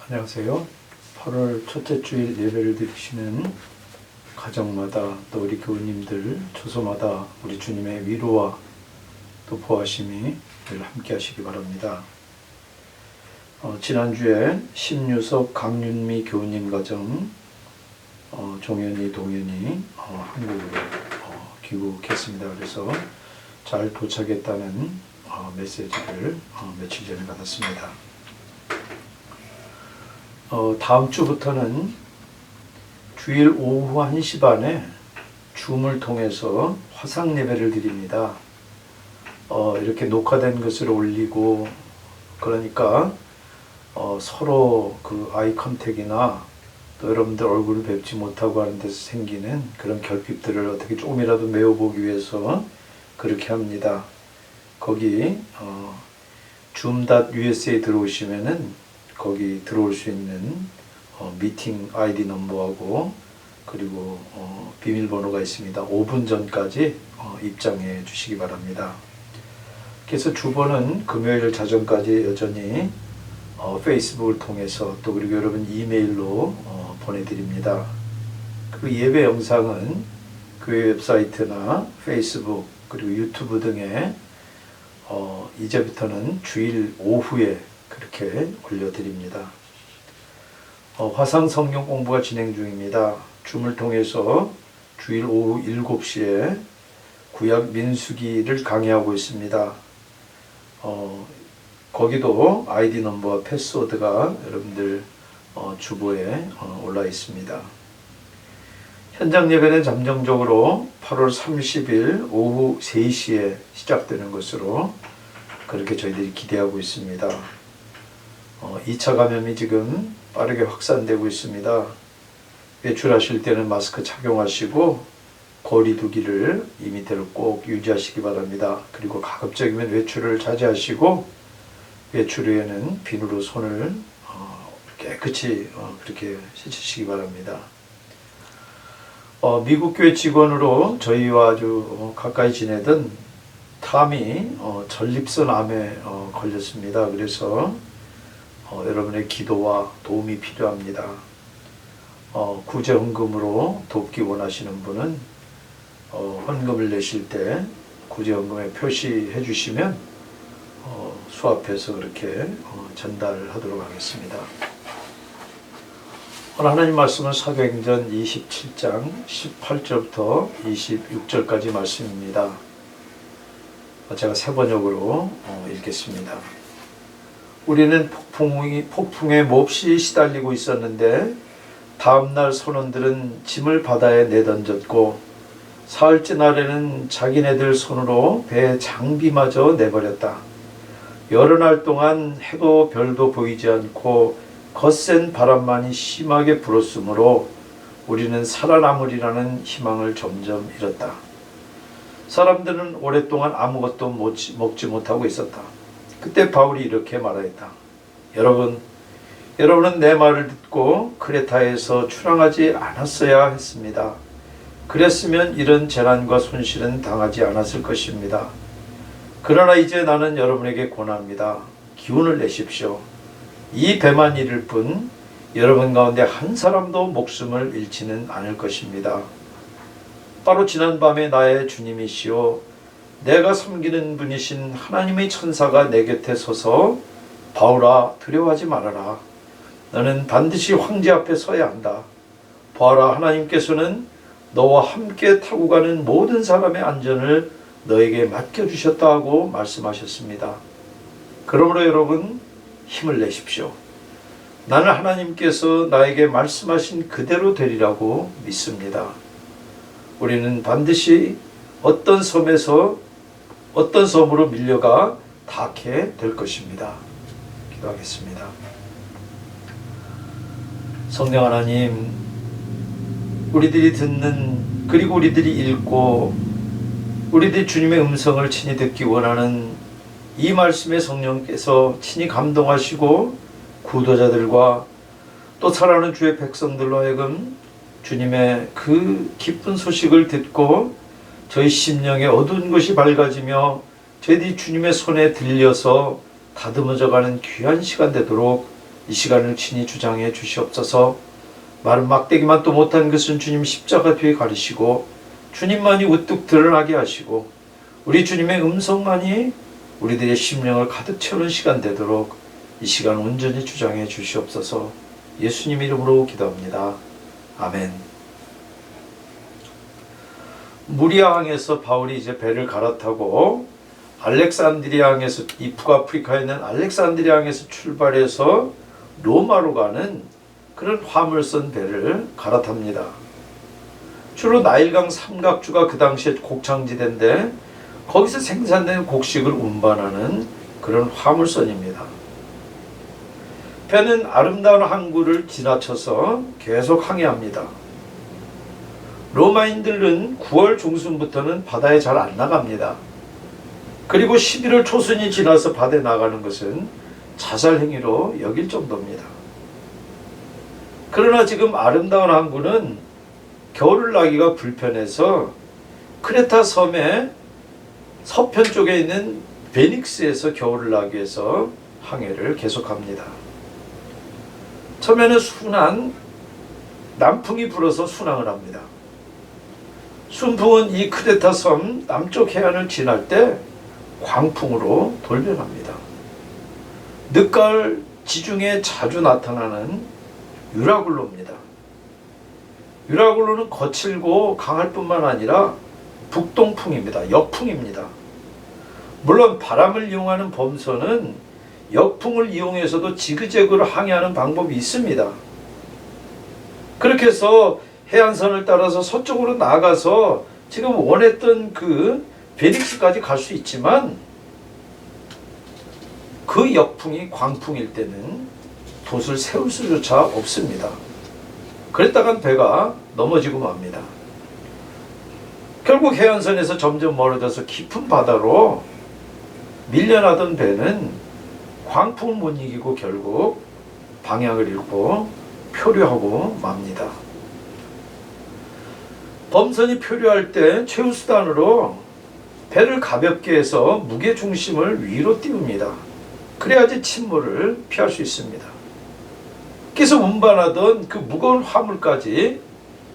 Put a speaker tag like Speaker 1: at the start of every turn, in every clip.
Speaker 1: 안녕하세요. 8월 첫째 주일 예배를 드리시는 가정마다 또 우리 교우님들 초소마다 우리 주님의 위로와 또 보호하심이 늘 함께 하시기 바랍니다. 지난주에 신유석 강윤미 교우님 가정 종현이 동현이 한국으로 귀국했습니다. 그래서 잘 도착했다는 메시지를 며칠 전에 받았습니다. 다음 주부터는 주일 오후 1시 반에 줌을 통해서 화상 예배를 드립니다. 이렇게 녹화된 것을 올리고 그러니까 서로 그 아이 컨택이나 또 여러분들 얼굴을 뵙지 못하고 하는 데서 생기는 그런 결핍들을 어떻게 조금이라도 메워보기 위해서 그렇게 합니다. 거기 zoom.usa에 들어오시면은 거기 들어올 수 있는 미팅 아이디 넘버하고 그리고 비밀번호가 있습니다. 5분 전까지 입장해 주시기 바랍니다. 그래서 주보는 금요일 자정까지 여전히 페이스북을 통해서 또 그리고 여러분 이메일로 보내드립니다. 그 예배 영상은 교회 웹사이트나 페이스북 그리고 유튜브 등에 이제부터는 주일 오후에 그렇게 올려드립니다. 화상 성경 공부가 진행 중입니다. 줌을 통해서 주일 오후 7시에 구약 민수기를 강의하고 있습니다. 거기도 아이디 넘버와 패스워드가 여러분들 주보에 올라 있습니다. 현장 예배는 잠정적으로 8월 30일 오후 3시에 시작되는 것으로 그렇게 저희들이 기대하고 있습니다. 2차 감염이 지금 빠르게 확산되고 있습니다. 외출하실 때는 마스크 착용하시고 거리 두기를 이미대로 꼭 유지하시기 바랍니다. 그리고 가급적이면 외출을 자제하시고 외출 후에는 비누로 손을 깨끗이 그렇게 씻으시기 바랍니다. 미국 교회 직원으로 저희와 아주 가까이 지내던 탐이 전립선 암에 걸렸습니다. 그래서 여러분의 기도와 도움이 필요합니다. 구제 헌금으로 돕기 원하시는 분은 헌금을 내실 때 구제 헌금에 표시해 주시면 수합해서 그렇게 전달하도록 하겠습니다. 오늘 하나님 말씀은 사도행전 27장 18절부터 26절까지 말씀입니다. 제가 세 번역으로 읽겠습니다. 우리는 폭풍에 몹시 시달리고 있었는데 다음날 선원들은 짐을 바다에 내던졌고 사흘째 날에는 자기네들 손으로 배 장비마저 내버렸다. 여러 날 동안 해도 별도 보이지 않고 거센 바람만이 심하게 불었으므로 우리는 살아남으리라는 희망을 점점 잃었다. 사람들은 오랫동안 아무것도 먹지 못하고 있었다. 그때 바울이 이렇게 말하였다. 여러분은 내 말을 듣고 크레타에서 출항하지 않았어야 했습니다. 그랬으면 이런 재난과 손실은 당하지 않았을 것입니다. 그러나 이제 나는 여러분에게 권합니다. 기운을 내십시오. 이 배만 잃을 뿐 여러분 가운데 한 사람도 목숨을 잃지는 않을 것입니다. 바로 지난밤에 나의 주님이시오 내가 섬기는 분이신 하나님의 천사가 내 곁에 서서 바울아 두려워하지 말아라. 너는 반드시 황제 앞에 서야 한다. 보아라 하나님께서는 너와 함께 타고 가는 모든 사람의 안전을 너에게 맡겨주셨다 하고 말씀하셨습니다. 그러므로 여러분 힘을 내십시오. 나는 하나님께서 나에게 말씀하신 그대로 되리라고 믿습니다. 우리는 반드시 어떤 섬으로 밀려가 닿게 될 것입니다. 기도하겠습니다. 성령 하나님, 우리들이 듣는 그리고 우리들이 읽고 우리들이 주님의 음성을 친히 듣기 원하는 이 말씀에 성령께서 친히 감동하시고 구도자들과 또 살아가는 주의 백성들로 하여금 주님의 그 기쁜 소식을 듣고 저희 심령의 어두운 것이 밝아지며 저희들이 주님의 손에 들려서 다듬어져가는 귀한 시간 되도록 이 시간을 친히 주장해 주시옵소서. 마른 막대기만 또 못한 것은 주님 십자가 뒤에 가리시고 주님만이 우뚝 드러나게 하시고 우리 주님의 음성만이 우리들의 심령을 가득 채우는 시간 되도록 이 시간 온전히 주장해 주시옵소서. 예수님 이름으로 기도합니다. 아멘. 무리아항에서 바울이 이제 배를 갈아타고 알렉산드리아항에서, 이 북아프리카에 있는 알렉산드리아항에서 출발해서 로마로 가는 그런 화물선 배를 갈아탑니다. 주로 나일강 삼각주가 그 당시에 곡창지대인데 거기서 생산된 곡식을 운반하는 그런 화물선입니다. 배는 아름다운 항구를 지나쳐서 계속 항해합니다. 로마인들은 9월 중순부터는 바다에 잘 안 나갑니다. 그리고 11월 초순이 지나서 바다에 나가는 것은 자살행위로 여길 정도입니다. 그러나 지금 아름다운 항구는 겨울을 나기가 불편해서 크레타 섬의 서편 쪽에 있는 베닉스에서 겨울을 나기 위해서 항해를 계속합니다. 처음에는 순한 남풍이 불어서 순항을 합니다. 순풍은 이 크레타 섬 남쪽 해안을 지날 때 광풍으로 돌변합니다. 늦가을 지중해에 자주 나타나는 유라굴로입니다. 유라굴로는 거칠고 강할 뿐만 아니라 북동풍입니다. 역풍입니다. 물론 바람을 이용하는 범선은 역풍을 이용해서도 지그재그로 항해하는 방법이 있습니다. 그렇게 해서 해안선을 따라서 서쪽으로 나가서 지금 원했던 그 베닉스까지 갈 수 있지만 그 역풍이 광풍일 때는 돛을 세울 수조차 없습니다. 그랬다간 배가 넘어지고 맙니다. 결국 해안선에서 점점 멀어져서 깊은 바다로 밀려나던 배는 광풍을 못 이기고 결국 방향을 잃고 표류하고 맙니다. 범선이 표류할 때 최후 수단으로 배를 가볍게 해서 무게 중심을 위로 띄웁니다. 그래야지 침몰을 피할 수 있습니다. 그래서 운반하던 그 무거운 화물까지,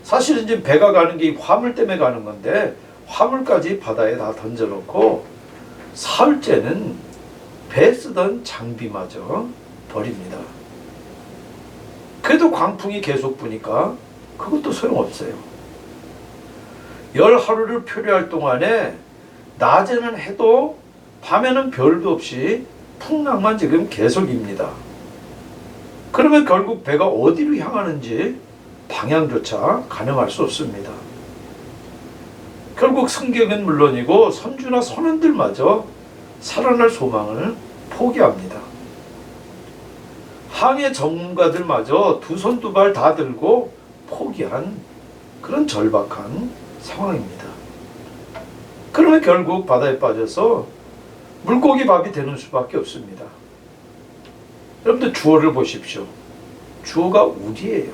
Speaker 1: 사실은 이제 배가 가는 게 화물 때문에 가는 건데 화물까지 바다에 다 던져놓고 사흘째는 배 쓰던 장비마저 버립니다. 그래도 광풍이 계속 부니까 그것도 소용없어요. 10하루를 표류할 동안에 낮에는 해도 밤에는 별도 없이 풍랑만 지금 계속입니다. 그러면 결국 배가 어디로 향하는지 방향조차 가늠할 수 없습니다. 결국 승객은 물론이고 선주나 선원들마저 살아날 소망을 포기합니다. 항해 전문가들마저 두 손 두 발 다 들고 포기한 그런 절박한 상황입니다. 그러면 결국 바다에 빠져서 물고기 밥이 되는 수밖에 없습니다. 여러분들 주어를 보십시오. 주어가 우리예요.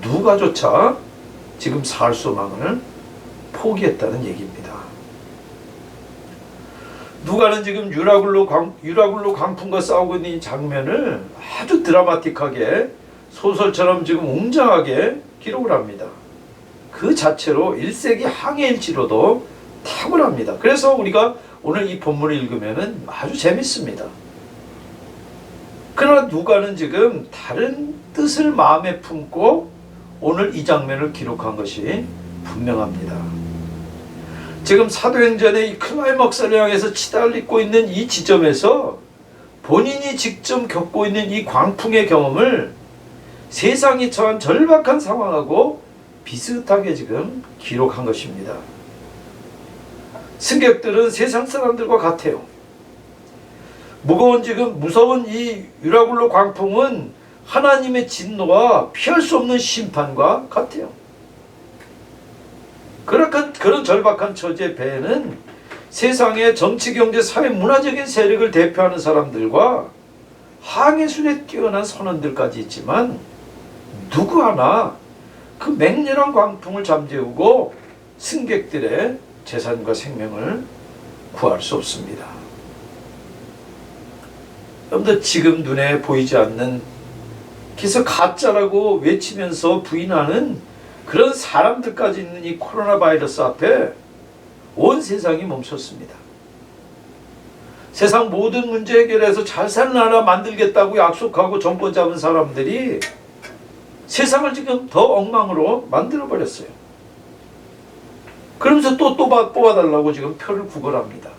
Speaker 1: 누가조차 지금 살 소망을 포기했다는 얘기입니다. 누가는 지금 유라굴로 광풍과 싸우고 있는 이 장면을 아주 드라마틱하게 소설처럼 지금 웅장하게 기록을 합니다. 그 자체로 1세기 항해일지로도 탁월합니다. 그래서 우리가 오늘 이 본문을 읽으면 아주 재밌습니다. 그러나 누가는 지금 다른 뜻을 마음에 품고 오늘 이 장면을 기록한 것이 분명합니다. 지금 사도행전의 이 클라이막스를 향해서 치달리고 있는 이 지점에서 본인이 직접 겪고 있는 이 광풍의 경험을 세상이 처한 절박한 상황하고 비슷하게 지금 기록한 것입니다. 승객들은 세상 사람들과 같아요. 무서운 이 유라굴로 광풍은 하나님의 진노와 피할 수 없는 심판과 같아요. 그런 절박한 처지의 배에는 세상의 정치, 경제, 사회, 문화적인 세력을 대표하는 사람들과 항해술에 뛰어난 선원들까지 있지만 누구 하나 그 맹렬한 광풍을 잠재우고 승객들의 재산과 생명을 구할 수 없습니다. 여러분들 지금 눈에 보이지 않는, 그래서 가짜라고 외치면서 부인하는 그런 사람들까지 있는 이 코로나 바이러스 앞에 온 세상이 멈췄습니다. 세상 모든 문제 해결해서 잘 사는 나라 만들겠다고 약속하고 정권 잡은 사람들이 세상을 지금 더 엉망으로 만들어버렸어요. 그러면서 또 뽑아달라고 지금 표를 구걸합니다.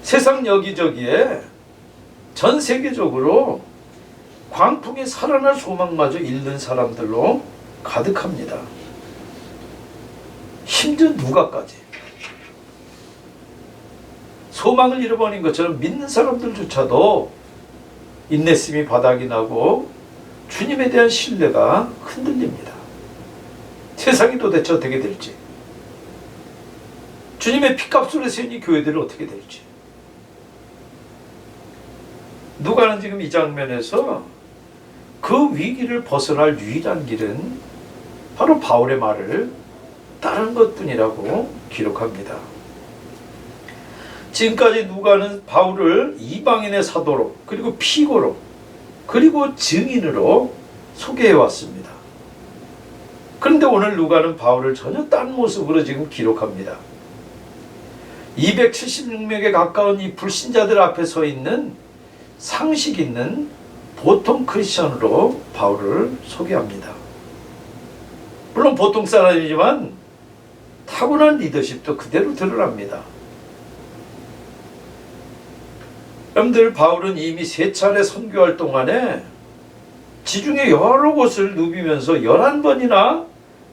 Speaker 1: 세상 여기저기에 전 세계적으로 광풍에 살아날 소망마저 잃는 사람들로 가득합니다. 심지어 누가까지 소망을 잃어버린 것처럼 믿는 사람들조차도 인내심이 바닥이 나고 주님에 대한 신뢰가 흔들립니다. 세상이 도대체 어떻게 될지, 주님의 피값으로 세운 이 교회들은 어떻게 될지. 누가는 지금 이 장면에서 그 위기를 벗어날 유일한 길은 바로 바울의 말을 따르는 것뿐이라고 기록합니다. 지금까지 누가는 바울을 이방인의 사도로, 그리고 피고로, 그리고 증인으로 소개해왔습니다. 그런데 오늘 누가는 바울을 전혀 딴 모습으로 지금 기록합니다. 276명에 가까운 이 불신자들 앞에 서 있는 상식 있는 보통 크리스천으로 바울을 소개합니다. 물론 보통 사람이지만 타고난 리더십도 그대로 드러납니다. 여러분들, 바울은 이미 3차례 선교할 동안에 지중해 여러 곳을 누비면서 11번이나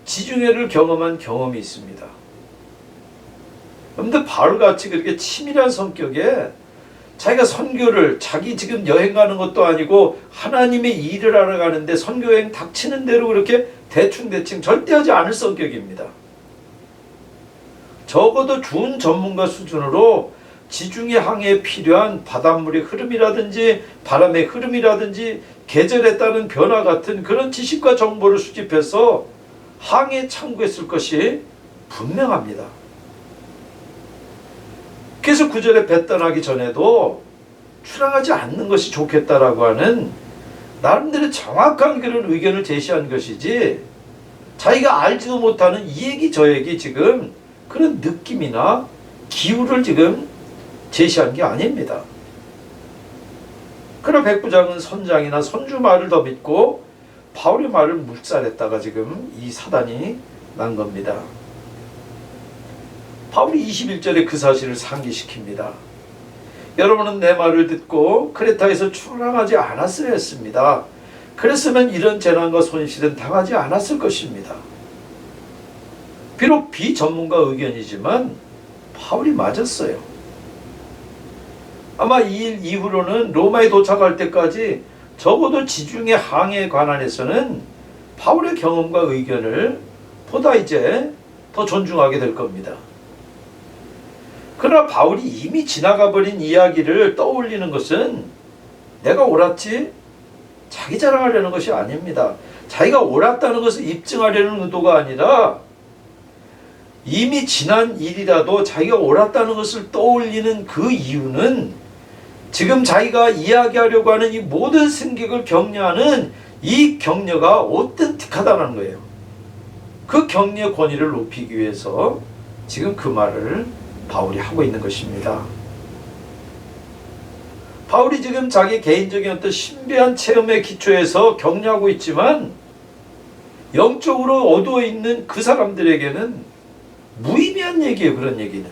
Speaker 1: 지중해를 경험한 경험이 있습니다. 여러분들, 바울같이 그렇게 치밀한 성격에 자기가 선교를, 자기 지금 여행 가는 것도 아니고 하나님의 일을 하러 가는데 선교여행 닥치는 대로 그렇게 대충 절대 하지 않을 성격입니다. 적어도 준 전문가 수준으로 지중해 항해에 필요한 바닷물의 흐름이라든지 바람의 흐름이라든지 계절에 따른 변화 같은 그런 지식과 정보를 수집해서 항해에 참고했을 것이 분명합니다. 그래서 9절에 배 떠나기 전에도 출항하지 않는 것이 좋겠다라고 하는 나름대로 정확한 그런 의견을 제시한 것이지, 자기가 알지도 못하는 이 얘기 저 얘기 지금 그런 느낌이나 기후를 지금 제시한 게 아닙니다. 그러나 백부장은 선장이나 선주 말을 더 믿고 바울의 말을 묵살했다가 지금 이 사단이 난 겁니다. 바울이 21절에 그 사실을 상기시킵니다. 여러분은 내 말을 듣고 크레타에서 출항하지 않았어야 했습니다. 그랬으면 이런 재난과 손실은 당하지 않았을 것입니다. 비록 비전문가 의견이지만 바울이 맞았어요. 아마 이 일 이후로는 로마에 도착할 때까지 적어도 지중해 항해에 관한해서는 바울의 경험과 의견을 보다 이제 더 존중하게 될 겁니다. 그러나 바울이 이미 지나가 버린 이야기를 떠올리는 것은 내가 옳았지? 자기 자랑하려는 것이 아닙니다. 자기가 옳았다는 것을 입증하려는 의도가 아니라 이미 지난 일이라도 자기가 옳았다는 것을 떠올리는 그 이유는 지금 자기가 이야기하려고 하는 이 모든 승객을 격려하는 이 격려가 오텐틱하다는 거예요. 그 격려 권위를 높이기 위해서 지금 그 말을 바울이 하고 있는 것입니다. 바울이 지금 자기 개인적인 어떤 신비한 체험에 기초해서 격려하고 있지만 영적으로 어두워 있는 그 사람들에게는 무의미한 얘기예요. 그런 얘기는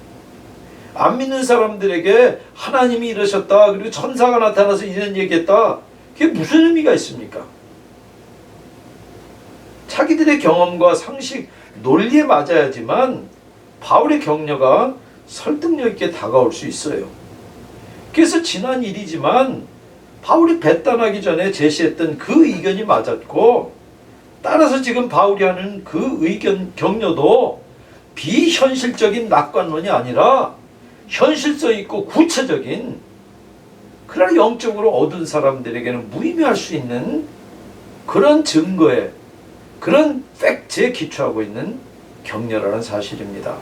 Speaker 1: 안 믿는 사람들에게 하나님이 이러셨다, 그리고 천사가 나타나서 이런 얘기했다, 그게 무슨 의미가 있습니까? 자기들의 경험과 상식, 논리에 맞아야지만 바울의 격려가 설득력 있게 다가올 수 있어요. 그래서 지난 일이지만 바울이 배 떠나기 전에 제시했던 그 의견이 맞았고, 따라서 지금 바울이 하는 그 의견 격려도 비현실적인 낙관론이 아니라 현실성 있고 구체적인, 그러나 영적으로 얻은 사람들에게는 무의미할 수 있는 그런 증거에, 그런 팩트에 기초하고 있는 격려라는 사실입니다.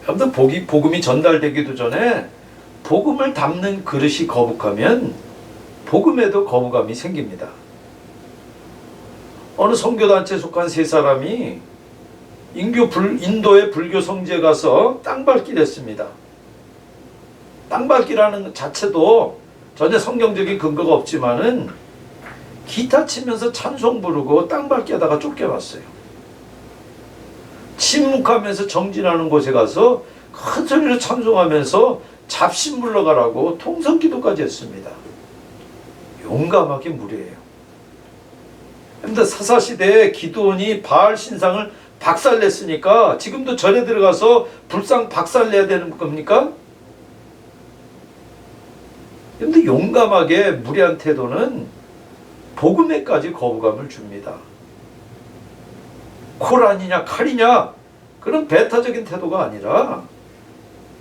Speaker 1: 아무튼 복음이 전달되기도 전에 복음을 담는 그릇이 거북하면 복음에도 거부감이 생깁니다. 어느 선교단체에 속한 세 사람이 인도의 불교 성지에 가서 땅밟기를 했습니다. 땅밟기라는 자체도 전혀 성경적인 근거가 없지만은 기타 치면서 찬송 부르고 땅밟기 하다가 쫓겨났어요. 침묵하면서 정진하는 곳에 가서 큰 소리로 찬송하면서 잡신 물러가라고 통성기도까지 했습니다. 용감하게 무례해요. 그런데 사사시대에 기드온이 바알 신상을 박살냈으니까 지금도 절에 들어가서 불상 박살내야 되는 겁니까? 그런데 용감하게 무례한 태도는 복음에까지 거부감을 줍니다. 코란이냐 칼이냐 그런 배타적인 태도가 아니라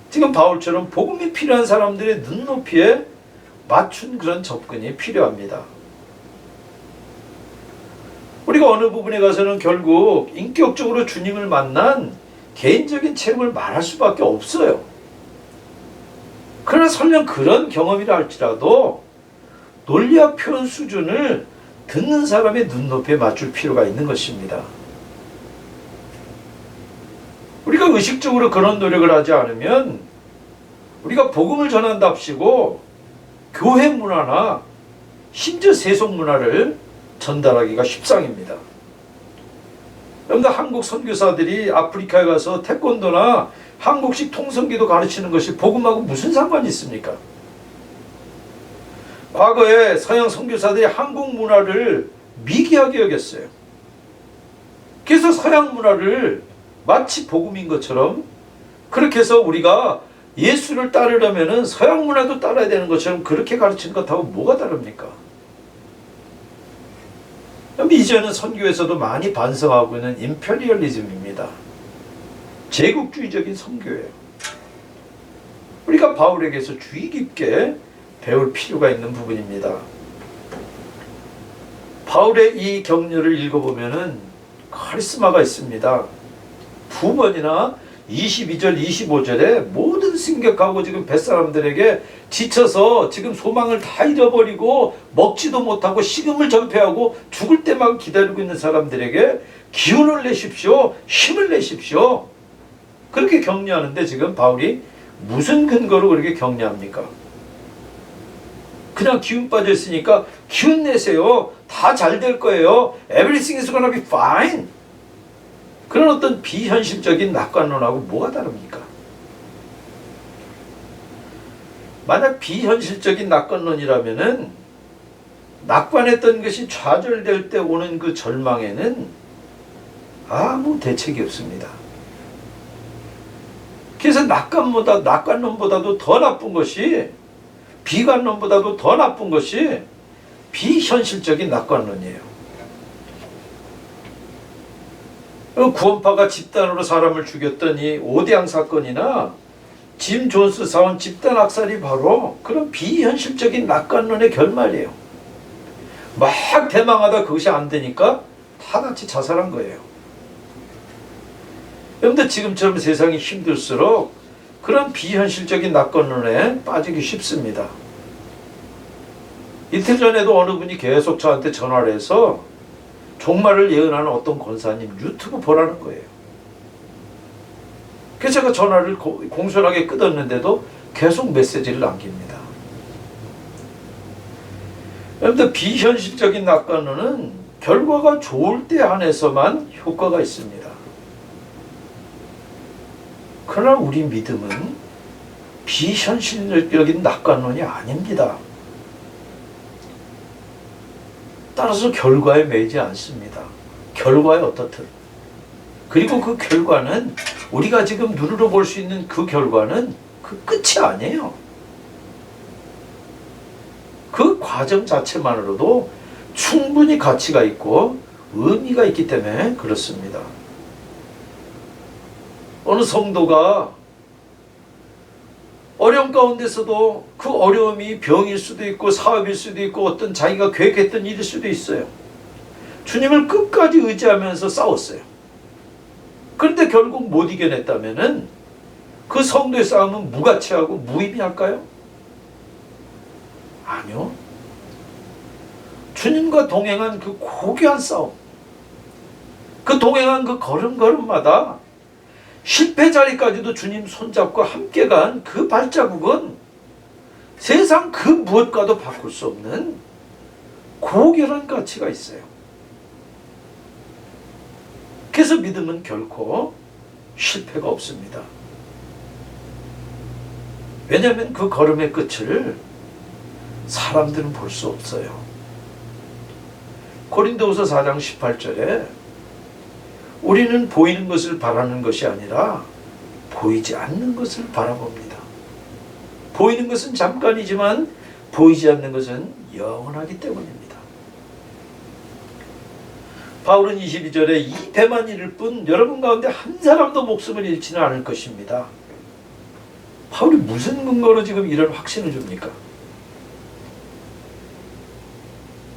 Speaker 1: 지금 바울처럼 복음이 필요한 사람들의 눈높이에 맞춘 그런 접근이 필요합니다. 우리가 어느 부분에 가서는 결국 인격적으로 주님을 만난 개인적인 체험을 말할 수밖에 없어요. 그러나 설령 그런 경험이라 할지라도 논리학 표현 수준을 듣는 사람의 눈높이에 맞출 필요가 있는 것입니다. 우리가 의식적으로 그런 노력을 하지 않으면 우리가 복음을 전한답시고 교회 문화나 심지어 세속 문화를 전달하기가 십상입니다. 그런데 한국 선교사들이 아프리카에 가서 태권도나 한국식 통성기도 가르치는 것이 복음하고 무슨 상관이 있습니까? 과거에 서양 선교사들이 한국 문화를 미개하게 여겼어요. 그래서 서양 문화를 마치 복음인 것처럼 그렇게 해서 우리가 예수를 따르려면 서양 문화도 따라야 되는 것처럼 그렇게 가르치는 것하고 뭐가 다릅니까? 이제는 선교에서도 많이 반성하고 있는 임페리얼리즘입니다. 제국주의적인 선교예요. 우리가 바울에게서 주의 깊게 배울 필요가 있는 부분입니다. 바울의 이 격려를 읽어보면 카리스마가 있습니다. 두 번이나 22절, 25절에 모든 승격하고 지금 뱃사람들에게 지쳐서 지금 소망을 다 잃어버리고 먹지도 못하고 식음을 전폐하고 죽을 때만 기다리고 있는 사람들에게 기운을 내십시오. 힘을 내십시오. 그렇게 격려하는데 지금 바울이 무슨 근거로 그렇게 격려합니까? 그냥 기운 빠져 있으니까 기운 내세요. 다 잘 될 거예요. Everything is gonna be fine. 그런 어떤 비현실적인 낙관론하고 뭐가 다릅니까? 만약 비현실적인 낙관론이라면은 낙관했던 것이 좌절될 때 오는 그 절망에는 아무 대책이 없습니다. 그래서 낙관론보다도 더 나쁜 것이 비관론보다도 더 나쁜 것이 비현실적인 낙관론이에요. 구원파가 집단으로 사람을 죽였던 이 오대양 사건이나 짐 존스 사원 집단 학살이 바로 그런 비현실적인 낙관론의 결말이에요. 막 대망하다 그것이 안 되니까 다 같이 자살한 거예요. 그런데 지금처럼 세상이 힘들수록 그런 비현실적인 낙관론에 빠지기 쉽습니다. 이틀 전에도 어느 분이 계속 저한테 전화를 해서 종말을 예언하는 어떤 권사님 유튜브 보라는 거예요. 그래서 제가 전화를 공손하게 끊었는데도 계속 메시지를 남깁니다. 그런데 비현실적인 낙관론은 결과가 좋을 때 한해서만 효과가 있습니다. 그러나 우리 믿음은 비현실적인 낙관론이 아닙니다. 따라서 결과에 매이지 않습니다. 결과에 어떻든. 그리고 그 결과는 우리가 지금 눈으로 볼 수 있는 그 결과는 그 끝이 아니에요. 그 과정 자체만으로도 충분히 가치가 있고 의미가 있기 때문에 그렇습니다. 어느 성도가 어려움 가운데서도 그 어려움이 병일 수도 있고 사업일 수도 있고 어떤 자기가 계획했던 일일 수도 있어요. 주님을 끝까지 의지하면서 싸웠어요. 그런데 결국 못 이겨냈다면은 그 성도의 싸움은 무가치하고 무의미할까요? 아니요. 주님과 동행한 그 고귀한 싸움, 그 동행한 그 걸음걸음마다 실패 자리까지도 주님 손잡고 함께 간 그 발자국은 세상 그 무엇과도 바꿀 수 없는 고결한 가치가 있어요. 그래서 믿음은 결코 실패가 없습니다. 왜냐하면 그 걸음의 끝을 사람들은 볼 수 없어요. 고린도후서 4장 18절에 우리는 보이는 것을 바라는 것이 아니라 보이지 않는 것을 바라봅니다. 보이는 것은 잠깐이지만 보이지 않는 것은 영원하기 때문입니다. 바울은 22절에 이 배만 잃을 뿐 여러분 가운데 한 사람도 목숨을 잃지는 않을 것입니다. 바울이 무슨 근거로 지금 이런 확신을 줍니까?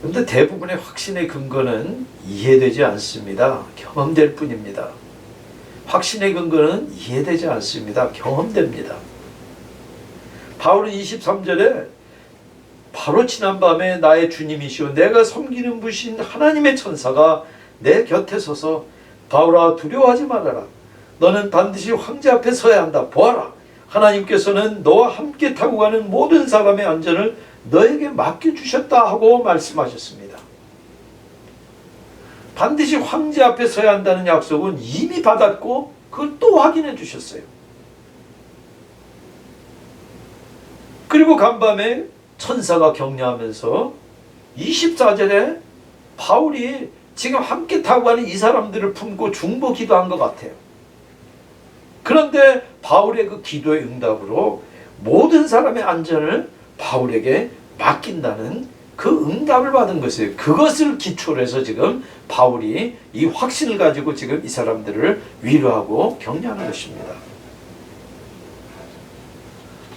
Speaker 1: 그런데 대부분의 확신의 근거는 이해되지 않습니다. 경험될 뿐입니다. 확신의 근거는 이해되지 않습니다. 경험됩니다. 바울은 23절에 바로 지난밤에 나의 주님이시오 내가 섬기는 분이신 하나님의 천사가 내 곁에 서서 바울아 두려워하지 말아라. 너는 반드시 황제 앞에 서야 한다. 보아라. 하나님께서는 너와 함께 타고 가는 모든 사람의 안전을 너에게 맡겨주셨다 하고 말씀하셨습니다. 반드시 황제 앞에 서야 한다는 약속은 이미 받았고 그걸 또 확인해 주셨어요. 그리고 간밤에 천사가 격려하면서 24절에 바울이 지금 함께 타고 가는 이 사람들을 품고 중보 기도한 것 같아요. 그런데 바울의 그 기도의 응답으로 모든 사람의 안전을 바울에게 맡긴다는 그 응답을 받은 것이에요. 그것을 기초로 해서 지금 바울이 이 확신을 가지고 지금 이 사람들을 위로하고 격려하는 것입니다.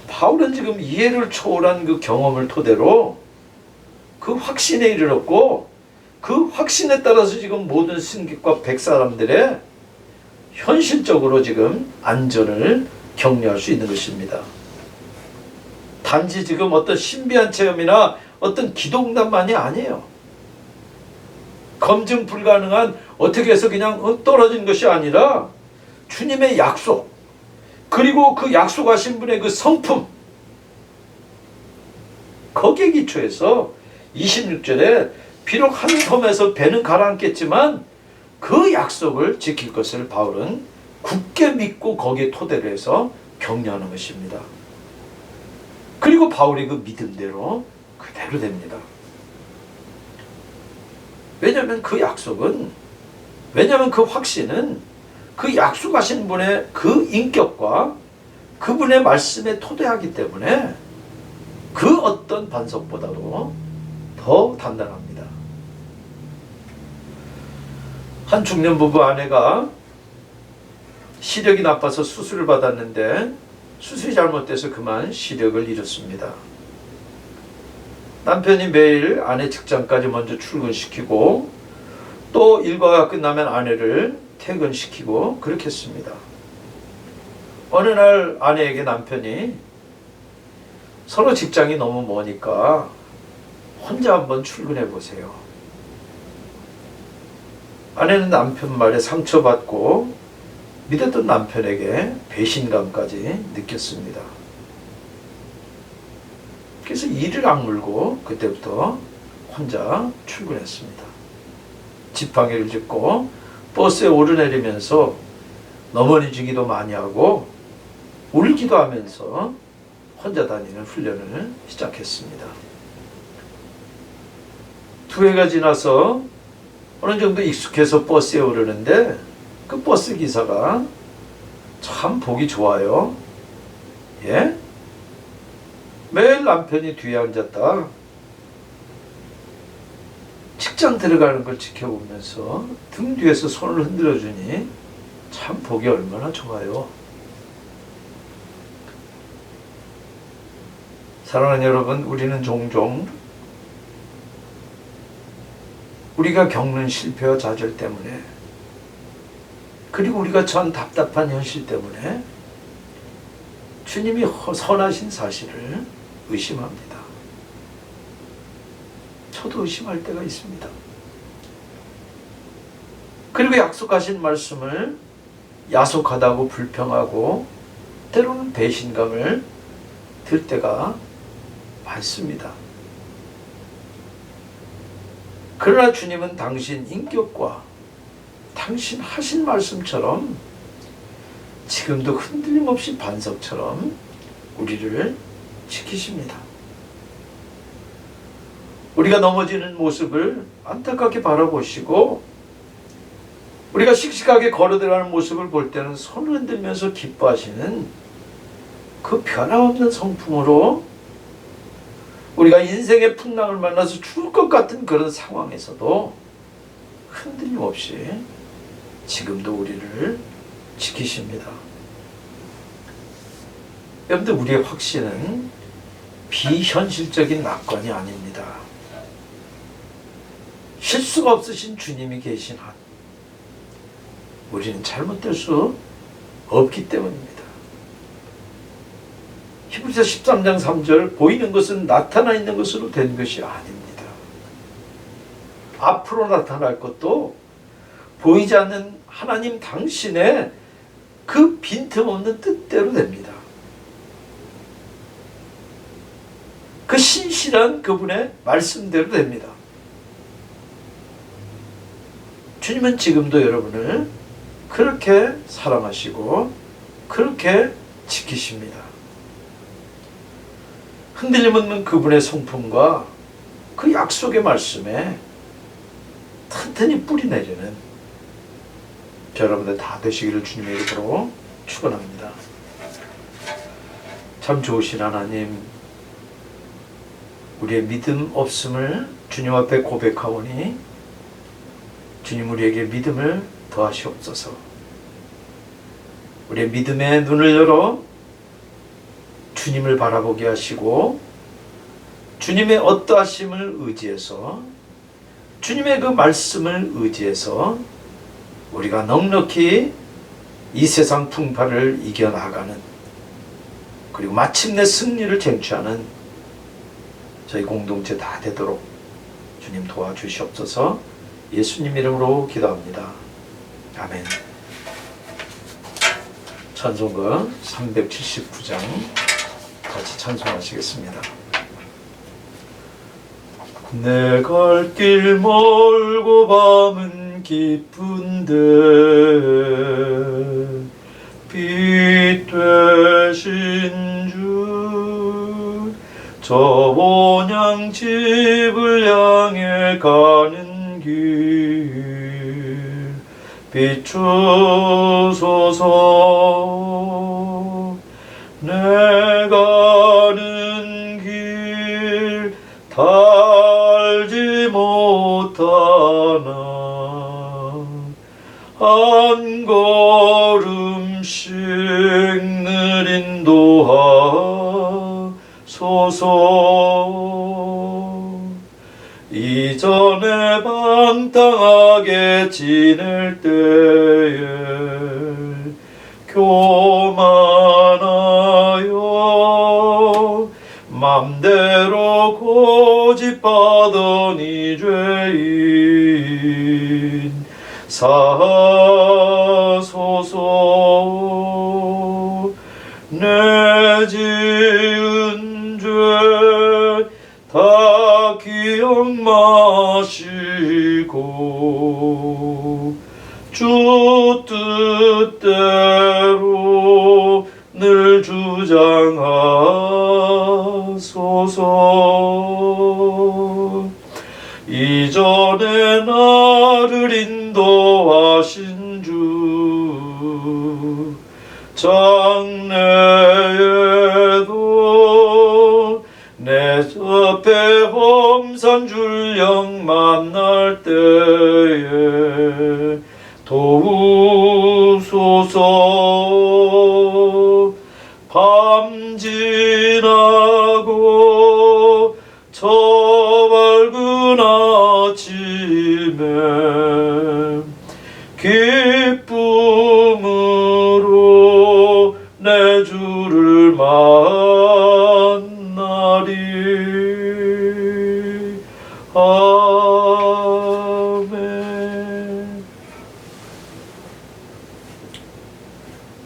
Speaker 1: 바울은 지금 이해를 초월한 그 경험을 토대로 그 확신에 이르렀고 그 확신에 따라서 지금 모든 승객과 백사람들의 현실적으로 지금 안전을 격려할 수 있는 것입니다. 단지 지금 어떤 신비한 체험이나 어떤 기도응답만이 아니에요. 검증 불가능한 어떻게 해서 그냥 떨어진 것이 아니라 주님의 약속 그리고 그 약속하신 분의 그 성품 거기에 기초해서 26절에 비록 한 섬에서 배는 가라앉겠지만 그 약속을 지킬 것을 바울은 굳게 믿고 거기에 토대로 해서 격려하는 것입니다. 그리고 바울이 그 믿음대로 그대로 됩니다. 왜냐하면 그 약속은 왜냐하면 그 확신은 그 약속하신 분의 그 인격과 그분의 말씀에 토대하기 때문에 그 어떤 반석보다도 더 단단합니다. 한 중년 부부 아내가 시력이 나빠서 수술을 받았는데 수술이 잘못돼서 그만 시력을 잃었습니다. 남편이 매일 아내 직장까지 먼저 출근시키고 또 일과가 끝나면 아내를 퇴근시키고 그렇게 했습니다. 어느 날 아내에게 남편이 서로 직장이 너무 머니까 혼자 한번 출근해 보세요. 아내는 남편 말에 상처받고 믿었던 남편에게 배신감까지 느꼈습니다. 그래서 이를 악물고 그때부터 혼자 출근했습니다. 지팡이를 짚고 버스에 오르내리면서 넘어지기도 많이 하고 울기도 하면서 혼자 다니는 훈련을 시작했습니다. 2회가 지나서 어느 정도 익숙해서 버스에 오르는데 그 버스 기사가 참 보기 좋아요. 예? 매일 남편이 뒤에 앉았다 직장 들어가는 걸 지켜보면서 등 뒤에서 손을 흔들어 주니 참 보기 얼마나 좋아요. 사랑하는 여러분, 우리는 종종 우리가 겪는 실패와 좌절 때문에 그리고 우리가 처한 답답한 현실 때문에 주님이 선하신 사실을 의심합니다. 저도 의심할 때가 있습니다. 그리고 약속하신 말씀을 야속하다고 불평하고 때로는 배신감을 들 때가 많습니다. 그러나 주님은 당신 인격과 당신 하신 말씀처럼 지금도 흔들림 없이 반석처럼 우리를 지키십니다. 우리가 넘어지는 모습을 안타깝게 바라보시고 우리가 씩씩하게 걸어들어가는 모습을 볼 때는 손을 흔들면서 기뻐하시는 그 변함없는 성품으로 우리가 인생의 풍랑을 만나서 죽을 것 같은 그런 상황에서도 흔들림 없이 지금도 우리를 지키십니다. 여러분들, 우리의 확신은 비현실적인 낙관이 아닙니다. 실수가 없으신 주님이 계신 한 우리는 잘못될 수 없기 때문입니다. 히브리서 13장 3절, 보이는 것은 나타나 있는 것으로 된 것이 아닙니다. 앞으로 나타날 것도 보이지 않는 하나님 당신의 그 빈틈없는 뜻대로 됩니다. 그 신실한 그분의 말씀대로 됩니다. 주님은 지금도 여러분을 그렇게 사랑하시고 그렇게 지키십니다. 흔들림 없는 그분의 성품과 그 약속의 말씀에 튼튼히 뿌리 내리는 여러분들 다 되시기를 주님의 이름으로 축원합니다. 참 좋으신 하나님, 우리의 믿음 없음을 주님 앞에 고백하오니 주님, 우리에게 믿음을 더하시옵소서. 우리의 믿음의 눈을 열어 주님을 바라보게 하시고 주님의 어떠하심을 의지해서 주님의 그 말씀을 의지해서 우리가 넉넉히 이 세상 풍파를 이겨나가는, 그리고 마침내 승리를 쟁취하는 저희 공동체 다 되도록 주님 도와주시옵소서. 예수님 이름으로 기도합니다. 아멘. 찬송가 379장 같이 찬송하시겠습니다. 내 갈 길 멀고 밤은 깊은데 빛 되신 주, 저 온양 집을 향해 가는 길 비추소서. 내 가는 길 달지 못하나 한 걸음씩 늘 인도하소서. 이전에 방탕하게 지낼 때에 교만하여 맘대로 고집하던 이 죄인 사하소서. 내 지은 죄 다 기억 마시고 주 뜻대로 늘 주장하소서. 이전에 나를 인도하신 주, 장래에도 내 옆에 험산 줄령 만날 때에 도우소서. 밤 지나고 저 밝은 아침에 기쁨으로 내 주를 아멘.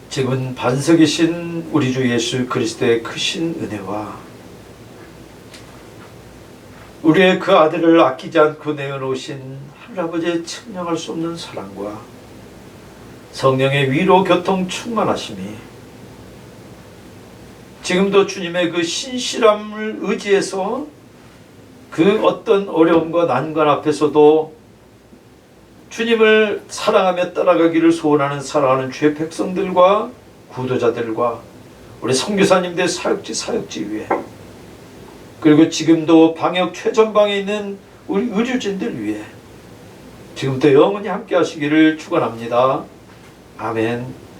Speaker 1: 지금은 반석이신 우리 주 예수 그리스도의 크신 은혜와 우리의 그 아들을 아끼지 않고 내어놓으신 하나님아버지의 측량할 수 없는 사랑과 성령의 위로 교통 충만하심이 지금도 주님의 그 신실함을 의지해서 그 어떤 어려움과 난관 앞에서도 주님을 사랑하며 따라가기를 소원하는 사랑하는 주의 백성들과 구도자들과 우리 선교사님들 사역지 위에 그리고 지금도 방역 최전방에 있는 우리 의료진들 위해 지금부터 영원히 함께 하시기를 축원합니다. 아멘.